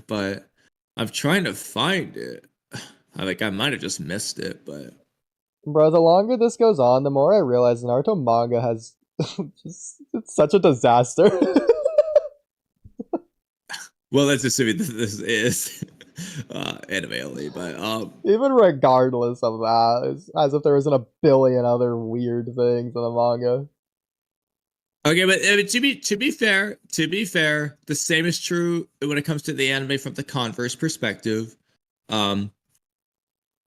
but I'm trying to find it. I might have just missed it, but Bro, the longer this goes on, the more I realize Naruto manga has it's such a disaster. well, let's assume this is anime only. But Even regardless of that, it's as if there isn't a billion other weird things in the manga. okay, but to be fair, the same is true when it comes to the anime from the converse perspective. Um,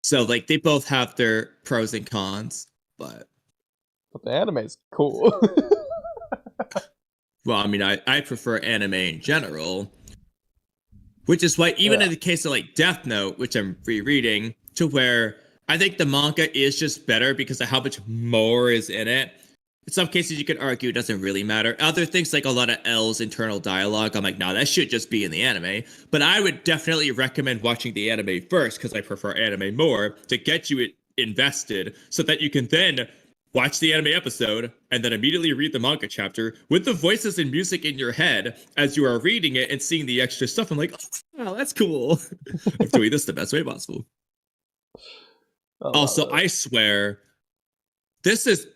so like they both have their pros and cons, but But the anime's cool. well, I mean, I prefer anime in general, which is why even Yeah. in the case of like Death Note, which I'm rereading, to where I think the manga is just better because of how much more is in it. In some cases, you could argue it doesn't really matter. Other things, like a lot of L's internal dialogue, I'm like, nah, that should just be in the anime. But I would definitely recommend watching the anime first because I prefer anime more to get you invested so that you can then watch the anime episode and then immediately read the manga chapter with the voices and music in your head as you are reading it and seeing the extra stuff. I'm like, oh, wow, that's cool. I'm doing this the best way possible. Also, I swear, this is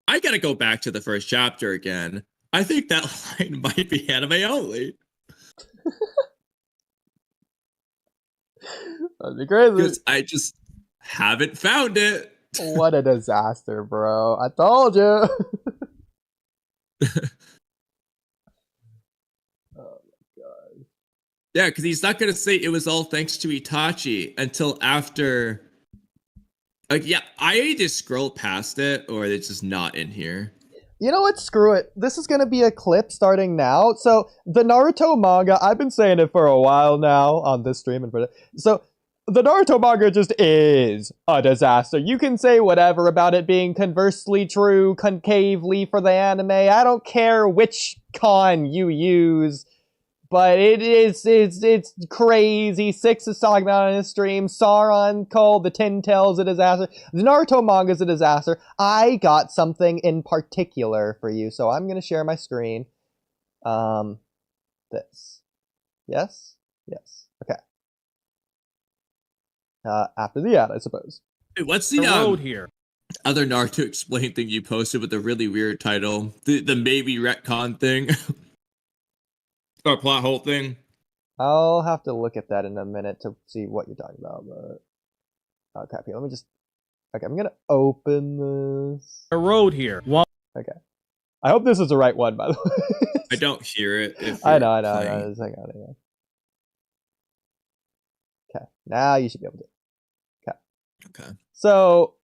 I gotta go back to the first chapter again. I think that line might be anime only. That'd be crazy. Because I just haven't found it. What a disaster, bro. I told you. Oh my god. Yeah, because he's not gonna say it was all thanks to Itachi until after. Like, yeah, I either scroll past it or it's just not in here. You know what? Screw it. This is gonna be a clip starting now. So the Naruto manga, I've been saying it for a while now on this stream and for so the Naruto manga just is a disaster. You can say whatever about it being conversely true, concavely for the anime. I don't care which con you use. But it's crazy. Six is talking about it in his stream. Sauron called the Ten Tails a disaster. The Naruto manga is a disaster. I got something in particular for you, so I'm gonna share my screen. This. Yes? Yes. Okay. After the ad, I suppose. Hey, what's the road here? Other Naruto explain thing you posted with a really weird title? The maybe retcon thing. Or plot hole thing. I'll have to look at that in a minute to see what you're talking about, but okay, let me just I'm gonna open this. A road here. Okay. I hope this is the right one, by the way. I don't hear it. I know. Just hang on. Okay. Now you should be able to. Okay. So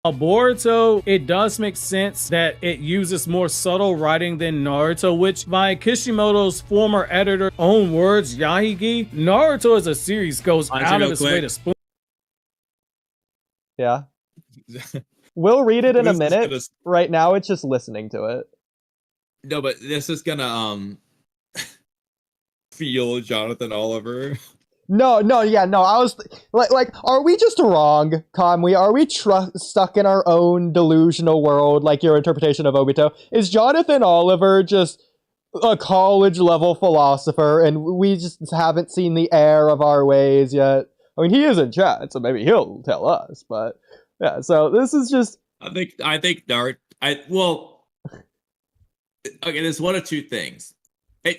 Boruto, it does make sense that it uses more subtle writing than Naruto, which by Kishimoto's former editor own words, Yahigi, Naruto as a series goes out of its way to spoon. Yeah. We'll read it in a minute. Right now it's just listening to it. No, but this is gonna feel Jonathan Oliver. No. I was like, are we just wrong, Kamui? Are we stuck in our own delusional world, like your interpretation of Obito? Is Jonathan Oliver just a college-level philosopher, and we just haven't seen the error of our ways yet? I mean, he is in chat, so maybe he'll tell us. But yeah, so this is just. I think well, okay. There's one of two things.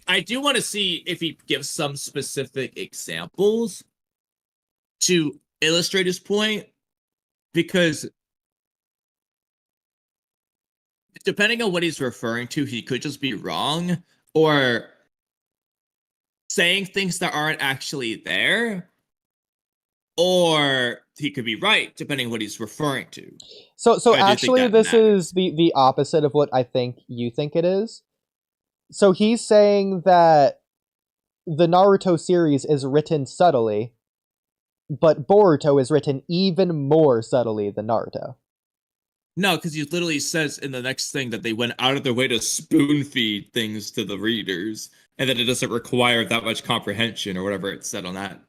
I do want to see if he gives some specific examples to illustrate his point, because depending on what he's referring to, he could just be wrong or saying things that aren't actually there, or he could be right, depending on what he's referring to. So actually, this is the opposite of what I think you think it is. So he's saying that the Naruto series is written subtly, but Boruto is written even more subtly than Naruto. No, because he literally says in the next thing that they went out of their way to spoon feed things to the readers, and that it doesn't require that much comprehension or whatever it said on that.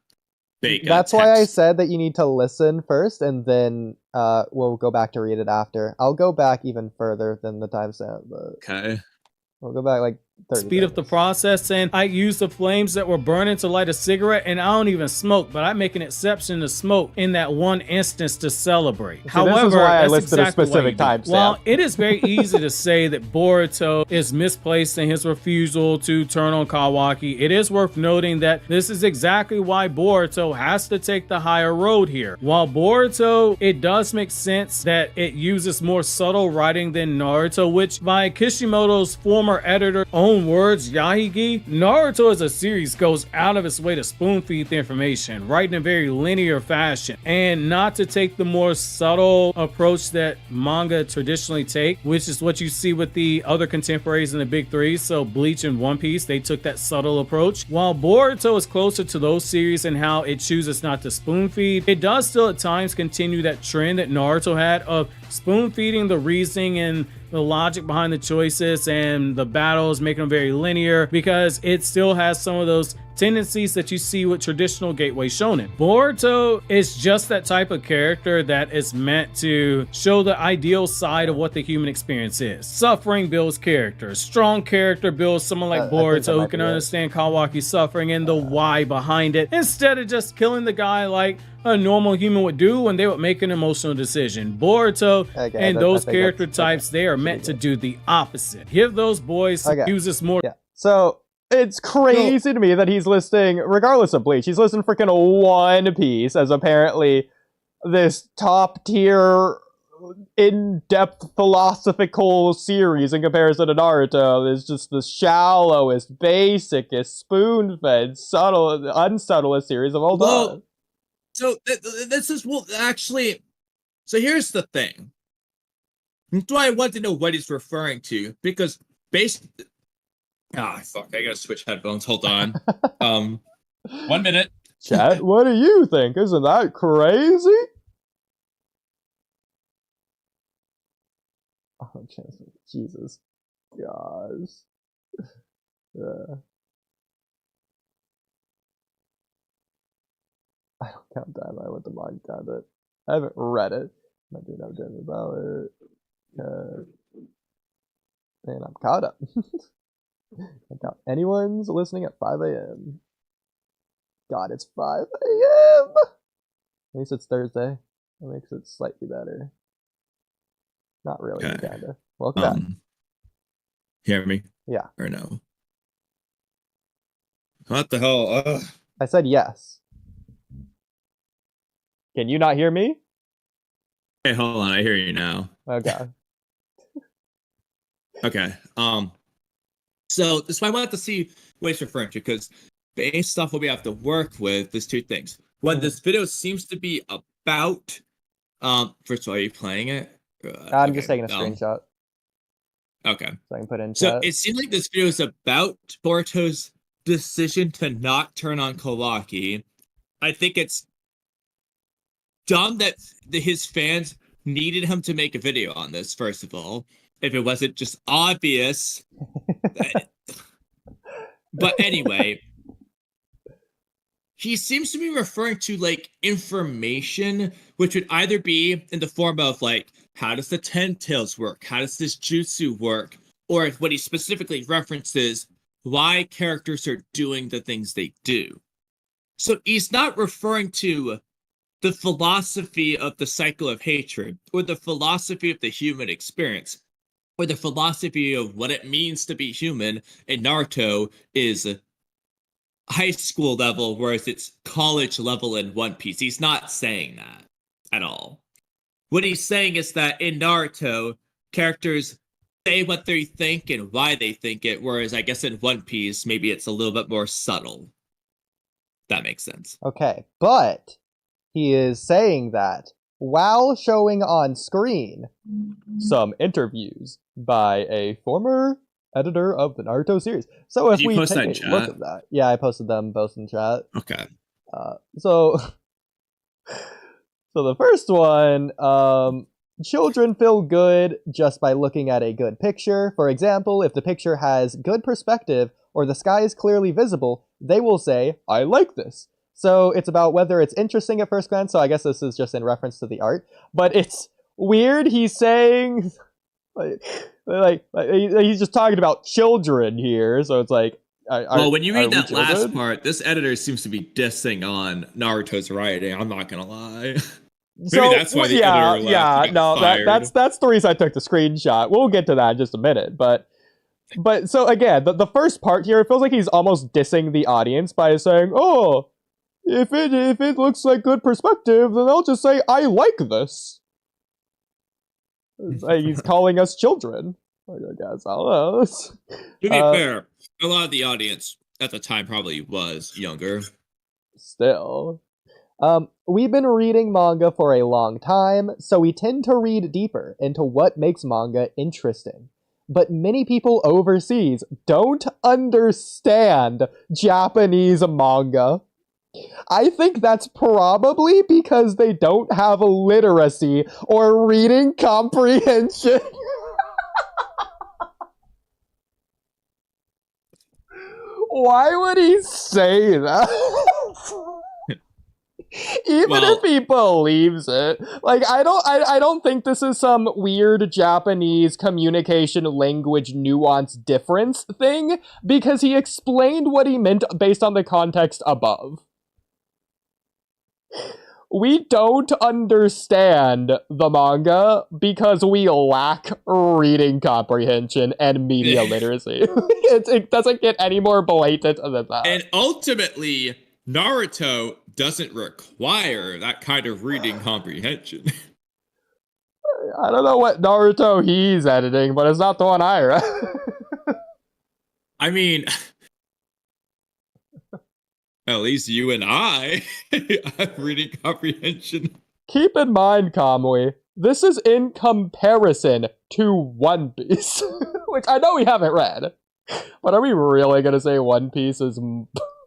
That's why I said that you need to listen first, and then we'll go back to read it after. I'll go back even further than the timestamp, but okay. We'll go back like speed up the process, and I use the flames that were burning to light a cigarette, and I don't even smoke, but I make an exception to smoke in that one instance to celebrate. See, However, this is why I that's listed exactly a specific timestamp. While it is very easy to say that Boruto is misplaced in his refusal to turn on Kawaki, it is worth noting that this is exactly why Boruto has to take the higher road here. While Boruto, it does make sense that it uses more subtle writing than Naruto, which by Kishimoto's former editor own words, Yahigi, Naruto as a series goes out of its way to spoon feed the information, right in a very linear fashion, and not to take the more subtle approach that manga traditionally take, which is what you see with the other contemporaries in the big three. So Bleach and One Piece, they took that subtle approach. While Boruto is closer to those series and how it chooses not to spoon feed, it does still at times continue that trend that Naruto had of spoon feeding the reasoning and the logic behind the choices and the battles, making them very linear, because it still has some of those tendencies that you see with traditional gateway shonen. Boruto is just that type of character that is meant to show the ideal side of what the human experience is. Suffering builds character. Strong character builds someone like Boruto who can understand Kawaki's suffering and the why behind it, instead of just killing the guy like a normal human would do when they would make an emotional decision. Boruto and those character types, they are meant to do the opposite. Give those boys use this more. Yeah. So it's crazy to me that he's listing, regardless of Bleach, he's listing freaking One Piece as apparently this top tier, in-depth philosophical series in comparison to Naruto. It's just the shallowest, basicest, spoon-fed, subtle, unsubtlest series of all time. So this is, well, actually, so here's the thing. Do I want to know what he's referring to? Because fuck, I gotta switch headphones. Hold on. 1 minute. Chat, what do you think? Isn't that crazy? Oh, Jesus. Gosh. I don't count that. I went to manga count it. I haven't read it. I do know Jamie Ballard. And I'm caught up. I doubt anyone's listening at 5 a.m. God, it's 5 a.m. At least it's Thursday. That makes it slightly better. Not really, kinda. Welcome back. Hear me? Yeah. Or no? What the hell? Ugh. I said yes. Can you not hear me? Hey, hold on. I hear you now. Okay. Okay. So this is why I wanted to see what he's referring to, because based off what we have to work with, there's two things. One, this video seems to be about. First of all, are you playing it? I'm just taking a screenshot. Okay. So I can put in So chat. it seems like this video is about Boruto's decision to not turn on Kawaki. I think it's dumb that his fans needed him to make a video on this, first of all. If it wasn't just obvious. But anyway, he seems to be referring to like information, which would either be in the form of like, how does the 10 tails work? How does this jutsu work? Or what he specifically references, why characters are doing the things they do. So he's not referring to the philosophy of the cycle of hatred, or the philosophy of the human experience, or the philosophy of what it means to be human in Naruto is high school level, whereas it's college level in One Piece. He's not saying that at all. What he's saying is that in Naruto, characters say what they think and why they think it, whereas I guess in One Piece, maybe it's a little bit more subtle. That makes sense. Okay, but he is saying that while showing on screen some interviews by a former editor of the Naruto series. So if we take a look at that, yeah, I posted them both in chat. Okay. So the first one, children feel good just by looking at a good picture. For example, if the picture has good perspective or the sky is clearly visible, they will say, I like this. So it's about whether it's interesting at first glance. So I guess this is just in reference to the art. But it's weird. He's saying He's just talking about children here, so it's like, well, when you read that children? last part, this editor seems to be dissing on Naruto's writing. I'm not gonna lie. Maybe that's why the editor left. Yeah, no, fired. that's the reason I took the screenshot. We'll get to that in just a minute, but so again, the first part here, it feels like he's almost dissing the audience by saying, "Oh, if it looks like good perspective, then I'll just say I like this." It's like he's calling us children. I guess I don't know. To be fair, a lot of the audience at the time probably was younger. Still. We've been reading manga for a long time, so we tend to read deeper into what makes manga interesting. But many people overseas don't understand Japanese manga. I think that's probably because they don't have literacy or reading comprehension. Why would he say that? Even if he believes it, like I don't think this is some weird Japanese communication language nuance difference thing, because he explained what he meant based on the context above. We don't understand the manga because we lack reading comprehension and media literacy. It doesn't get any more blatant than that. And ultimately, Naruto doesn't require that kind of reading comprehension. I don't know what Naruto he's editing, but it's not the one I read. I mean, at least you and I have reading comprehension. Keep in mind, Kamui, this is in comparison to One Piece, which I know we haven't read. But are we really going to say One Piece is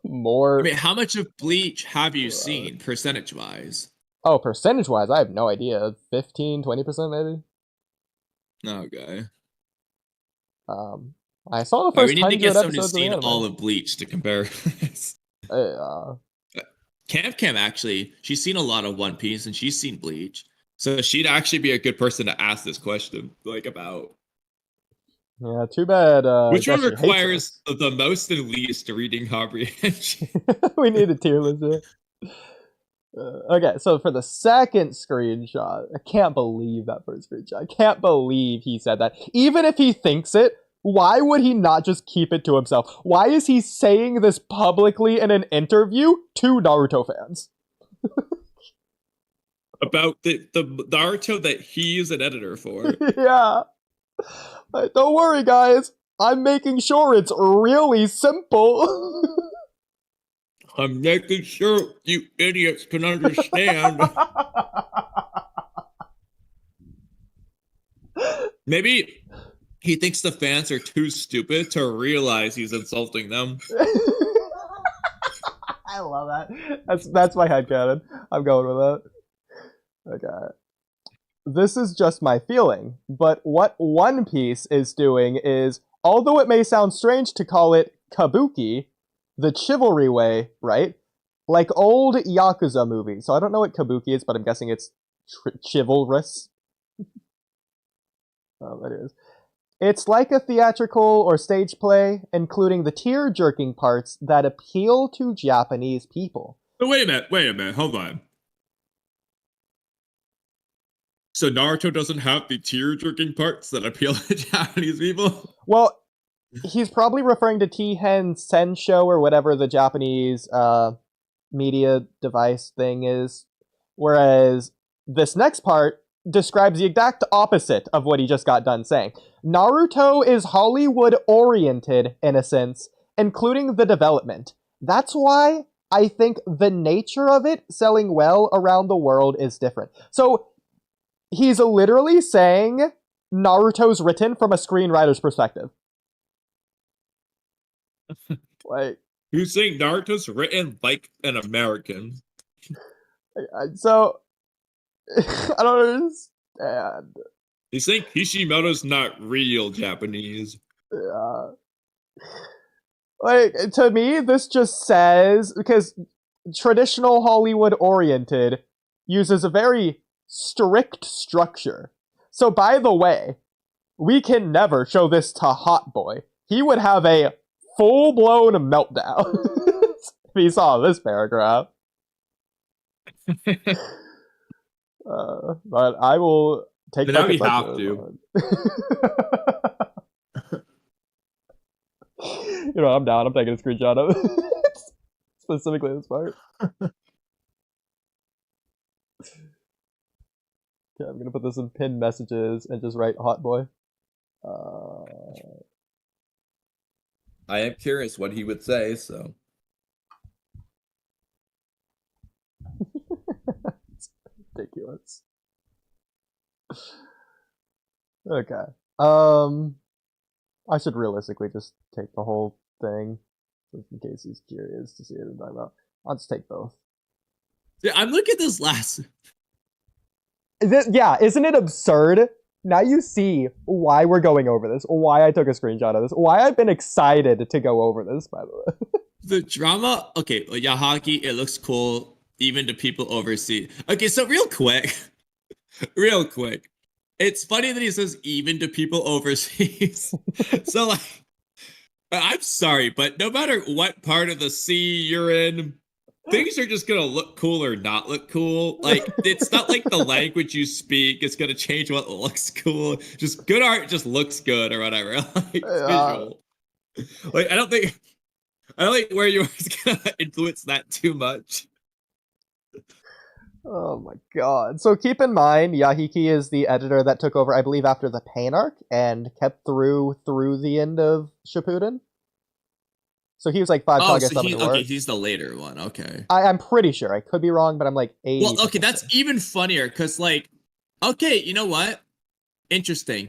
more? I mean, how much of Bleach have you seen, percentage-wise? Oh, percentage-wise, I have no idea. 15, 20% maybe? Okay. I saw the first 100 episodes. We need to get someone who's seen of all of Bleach to compare. Cam actually, she's seen a lot of One Piece and she's seen Bleach, so she'd actually be a good person to ask this question, like, about. Yeah, too bad. Which one requires the most and least reading comprehension? We need a tier list here. Okay, so for the second screenshot, I can't believe that first screenshot. I can't believe he said that. Even if he thinks it, why would he not just keep it to himself? Why is he saying this publicly in an interview to Naruto fans? About the Naruto that he's an editor for. Yeah. Don't worry, guys. I'm making sure it's really simple. I'm making sure you idiots can understand. Maybe he thinks the fans are too stupid to realize he's insulting them. I love that. That's my headcanon. I'm going with that. Okay. This is just my feeling, but what One Piece is doing is, although it may sound strange to call it kabuki, the chivalry way, right? Like old Yakuza movies. So I don't know what kabuki is, but I'm guessing it's chivalrous. Oh, that is. It's like a theatrical or stage play, including the tear-jerking parts that appeal to Japanese people. But wait a minute, hold on. So Naruto doesn't have the tear-jerking parts that appeal to Japanese people? Well, he's probably referring to Tihen Sensho or whatever the Japanese media device thing is. Whereas this next part describes the exact opposite of what he just got done saying. Naruto is Hollywood-oriented, in a sense, including the development. That's why I think the nature of it selling well around the world is different. So he's literally saying Naruto's written from a screenwriter's perspective. Like, He's saying Naruto's written like an American. So I don't understand. He's saying Kishimoto's not real Japanese. Yeah. Like, to me, this just says, because traditional Hollywood oriented uses a very strict structure. So by the way, we can never show this to Hot Boy. He would have a full-blown meltdown if he saw this paragraph. But I will take Now we have to. You know, I'm down. I'm taking a screenshot of it. Specifically this part. Okay, I'm gonna put this in pinned messages and just write Hot Boy. I am curious what he would say, so. It's ridiculous. Okay. I should realistically just take the whole thing, just in case he's curious to see what I'm talking about. I'll just take both. Yeah, I'm looking at this last. Yeah, isn't it absurd? Now you see why we're going over this, why I took a screenshot of this, why I've been excited to go over this, by the way. The drama, okay, Yahaki, it looks cool, even to people overseas. Okay, so real quick, it's funny that he says even to people overseas. So, like, I'm sorry, but no matter what part of the sea you're in, things are just gonna look cool or not look cool. Like, it's not like the language you speak is gonna change what looks cool. Just good art just looks good or whatever. Like, visual. Like, I don't think where you are is gonna influence that too much. Oh my god. So keep in mind, Yahiki is the editor that took over, I believe, after the Pain arc and kept through the end of Shippuden. So he was like 5 Kage so Summon he's the later one. Okay. I'm pretty sure. I could be wrong, but I'm like 80. Well, okay, that's even funnier because, like, okay, you know what? Interesting.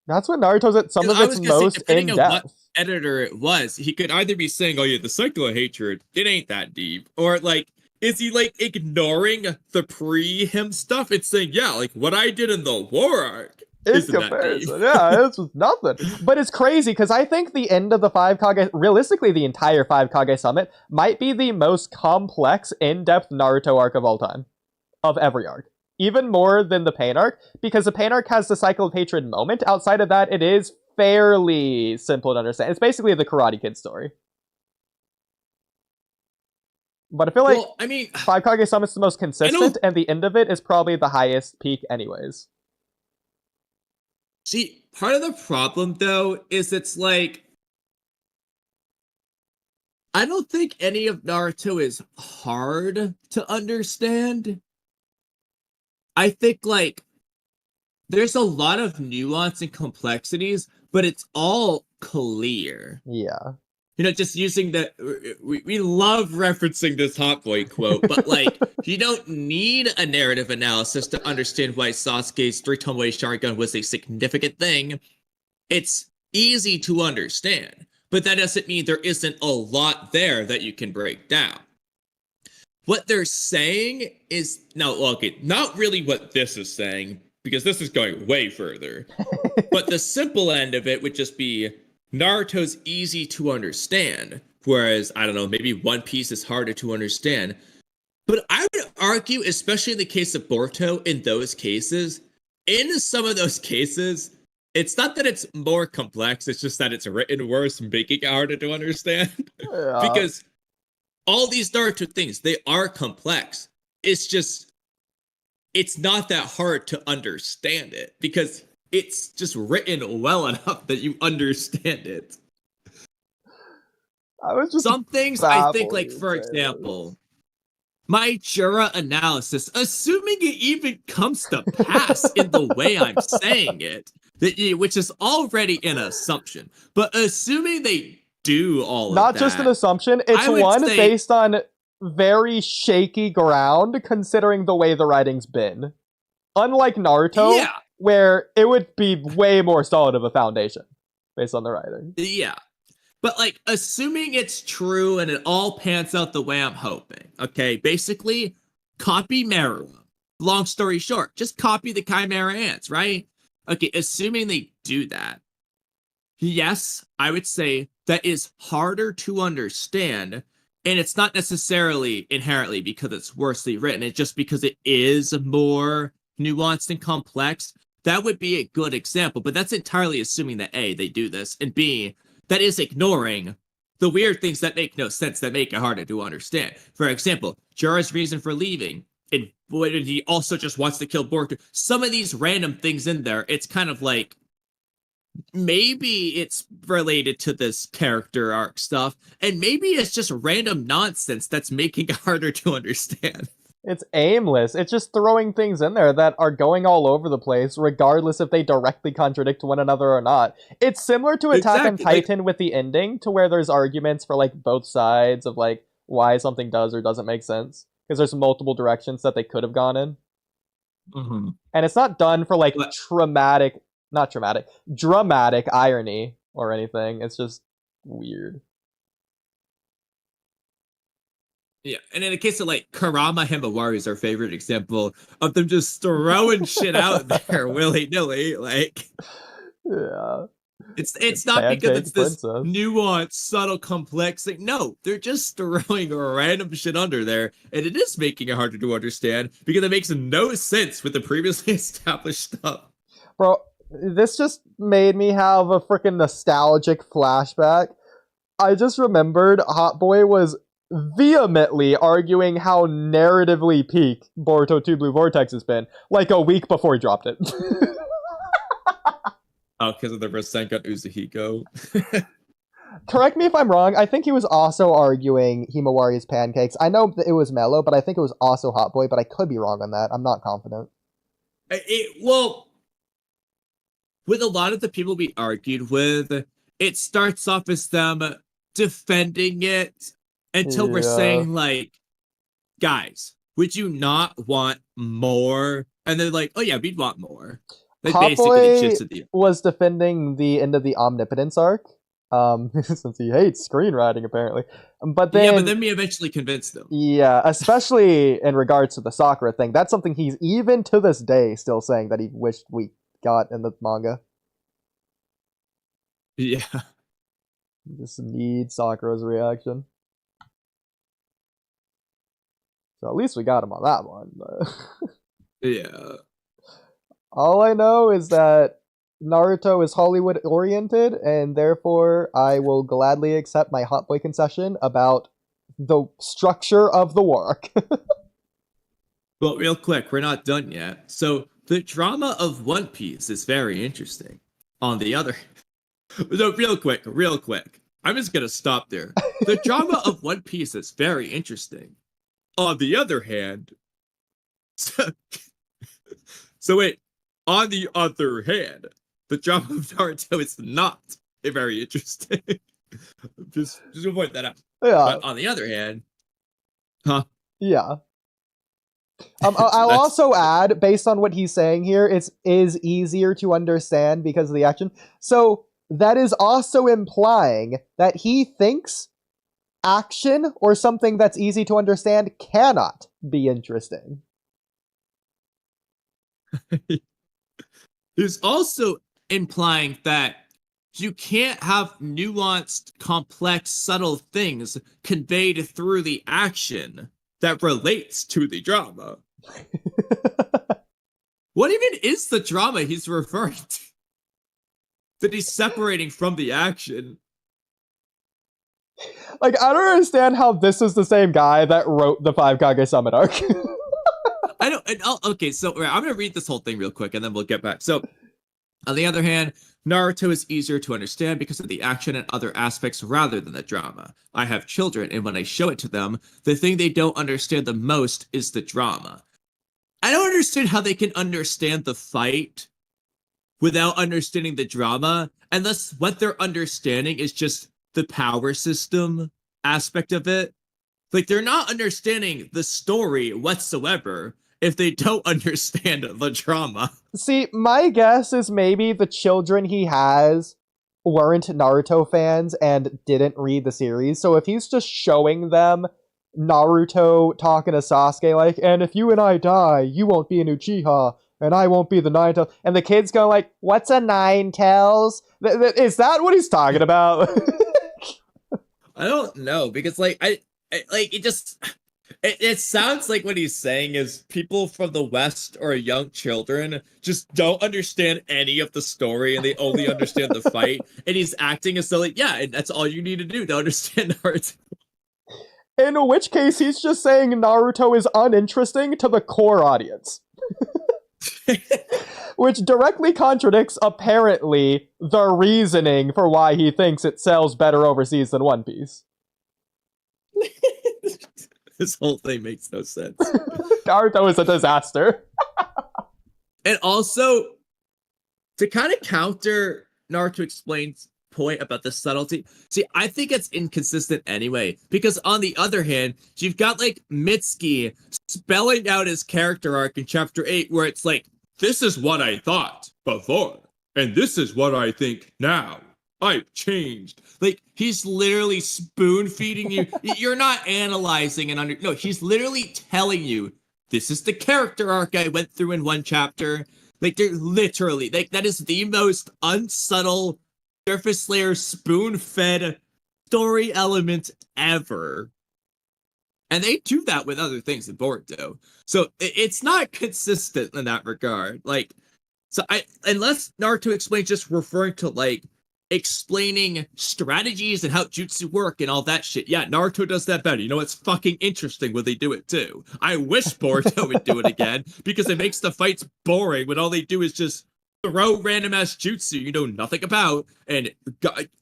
That's when Naruto's at some of its most in depth. What editor it was, he could either be saying, "Oh yeah, the cycle of hatred, it ain't that deep," or like, is he like ignoring the pre-him stuff? It's saying, "Yeah, like what I did in the war arc." In comparison, yeah, it's just nothing. But it's crazy because I think the end of the 5 Kage, realistically, the entire 5 Kage Summit might be the most complex, in-depth Naruto arc of all time, of every arc. Even more than the Pain arc, because the Pain arc has the cycle of hatred moment. Outside of that, it is fairly simple to understand. It's basically the Karate Kid story. But I feel like 5 Kage Summit's the most consistent, and the end of it is probably the highest peak anyways. See, part of the problem, though, is it's like, I don't think any of Naruto is hard to understand. I think, like, there's a lot of nuance and complexities, but it's all clear. Yeah. You know, just using the... We love referencing this Hot Boy quote, but, like, you don't need a narrative analysis to understand why Sasuke's 3-Tomoe Sharingan was a significant thing. It's easy to understand, but that doesn't mean there isn't a lot there that you can break down. What they're saying is... Now, okay, not really what this is saying, because this is going way further. But the simple end of it would just be... Naruto's easy to understand, whereas, I don't know, maybe One Piece is harder to understand. But I would argue, especially in the case of Boruto, in those cases, in some of those cases, it's not that it's more complex, it's just that it's written worse, making it harder to understand. Yeah. Because all these Naruto things, they are complex. It's just, it's not that hard to understand it, because it's just written well enough that you understand it. Some things I think, like, for example, my Jura analysis, assuming it even comes to pass in the way I'm saying it, which is already an assumption, but assuming they do all of that. Not just an assumption, it's one based on very shaky ground, considering the way the writing's been. Unlike Naruto, yeah, where it would be way more solid of a foundation based on the writing. Yeah. But, like, assuming it's true and it all pans out the way I'm hoping, okay, basically, copy Meru. Long story short, just copy the Chimera Ants, right? Okay, assuming they do that, yes, I would say that is harder to understand, and it's not necessarily inherently because it's worsely written, it's just because it is more nuanced and complex. that would be a good example. But that's entirely assuming that A, they do this, and B, that is ignoring the weird things that make no sense, that make it harder to understand. For example, Jorah's reason for leaving, and when he also just wants to kill Boruto. Some of these random things in there, it's kind of like, maybe it's related to this character arc stuff, and maybe it's just random nonsense that's making it harder to understand. It's aimless. It's just throwing things in there that are going all over the place, regardless if they directly contradict one another or not. It's similar to Attack on Titan with the ending, to where there's arguments for like both sides of like why something does or doesn't make sense, because there's multiple directions that they could have gone in. Mm-hmm. And it's not done for like dramatic irony or anything. It's just weird. Yeah, and in the case of like Kurama Himawari is our favorite example of them just throwing shit out there willy-nilly. Like, yeah, it's not because it's this nuanced, subtle, complex thing. No, they're just throwing random shit under there, and it is making it harder to understand because it makes no sense with the previously established stuff. Bro, this just made me have a freaking nostalgic flashback. I just remembered Hot Boy was vehemently arguing how narratively peak Boruto 2 Blue Vortex has been, like a week before he dropped it. Oh, because of the Rasengan Uzuhiko. Correct me if I'm wrong, I think he was also arguing Himawari's Pancakes. I know that it was Mellow, but I think it was also Hot Boy, but I could be wrong on that. I'm not confident. Well, with a lot of the people we argued with, it starts off as them defending it until we're saying, like, guys, would you not want more? And they're like, oh yeah, we'd want more. Like, Hot Boy the was defending the end of the Omnipotence arc, since he hates screenwriting, apparently. But then we eventually convinced him. Yeah, especially in regards to the Sakura thing. That's something he's, even to this day, still saying that he wished we got in the manga. Yeah. You just need Sakura's reaction. So at least we got him on that one. But yeah. All I know is that Naruto is Hollywood oriented, and therefore I will gladly accept my Hot Boy concession about the structure of the war arc. Well, real quick, we're not done yet. So the drama of One Piece is very interesting. On the other, no, real quick. I'm just gonna stop there. The drama of One Piece is very interesting. On the other hand, so wait. On the other hand, the drama of Naruto is not very interesting. just to point that out. Yeah. But on the other hand, Yeah. I'll also add, based on what he's saying here, it is easier to understand because of the action. So that is also implying that he thinks action or something that's easy to understand cannot be interesting. He's also implying that you can't have nuanced, complex, subtle things conveyed through the action that relates to the drama. What even is the drama he's referring to? That he's separating from the action. Like, I don't understand how this is the same guy that wrote the 5 Kage Summit arc. I don't. Okay, so I'm gonna read this whole thing real quick, and then we'll get back. So, on the other hand, Naruto is easier to understand because of the action and other aspects rather than the drama. I have children, and when I show it to them, the thing they don't understand the most is the drama. I don't understand how they can understand the fight without understanding the drama, unless what they're understanding is just the power system aspect of it. Like, they're not understanding the story whatsoever if they don't understand the drama. See, my guess is maybe the children he has weren't Naruto fans and didn't read the series. So if he's just showing them Naruto talking to Sasuke like, and if you and I die, you won't be an Uchiha, and I won't be the Nine Tails. And the kid's going like, what's a Nine Tails? Is that what he's talking about? I don't know, because like, I like, it just... It sounds like what he's saying is people from the West or young children just don't understand any of the story and they only understand the fight. And he's acting as though, like, yeah, and that's all you need to do to understand Naruto. In which case, he's just saying Naruto is uninteresting to the core audience. Which directly contradicts, apparently, the reasoning for why he thinks it sells better overseas than One Piece. This whole thing makes no sense. Naruto is a disaster. And also, to kind of counter Naruto Explained's point about the subtlety, see, I think it's inconsistent anyway, because on the other hand, you've got like Mitsuki spelling out his character arc in chapter 8, where it's like, this is what I thought before, and this is what I think now. I've changed. Like, he's literally spoon feeding you. You're not analyzing and no, he's literally telling you, this is the character arc I went through in one chapter. Like, they're literally, like, that is the most unsubtle, surface layer, spoon fed story element ever. And they do that with other things in Boruto. So it's not consistent in that regard. Like, so unless Naruto Explained just referring to, like, explaining strategies and how jutsu work and all that shit. Yeah, Naruto does that better. You know, it's fucking interesting when they do it too. I wish Boruto would do it again, because it makes the fights boring when all they do is just throw random ass jutsu you know nothing about, and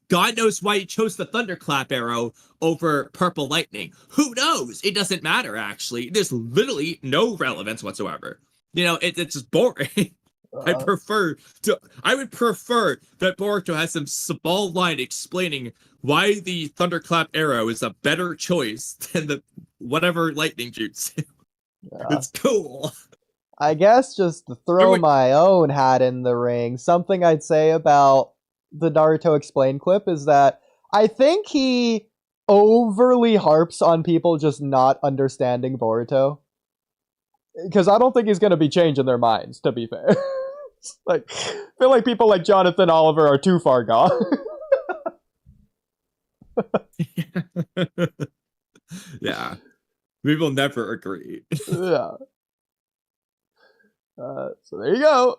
God knows why he chose the thunderclap arrow over purple lightning. Who knows? It doesn't matter, actually. There's literally no relevance whatsoever. You know, it's just boring. I would prefer that Boruto has some small line explaining why the thunderclap arrow is a better choice than the whatever lightning jutsu. It's cool. I guess just to throw my own hat in the ring, something I'd say about the Naruto Explained clip is that I think he overly harps on people just not understanding Boruto. Because I don't think he's going to be changing their minds, to be fair. Like, I feel like people like Jonathan Oliver are too far gone. Yeah. We will never agree. Yeah. So there you go.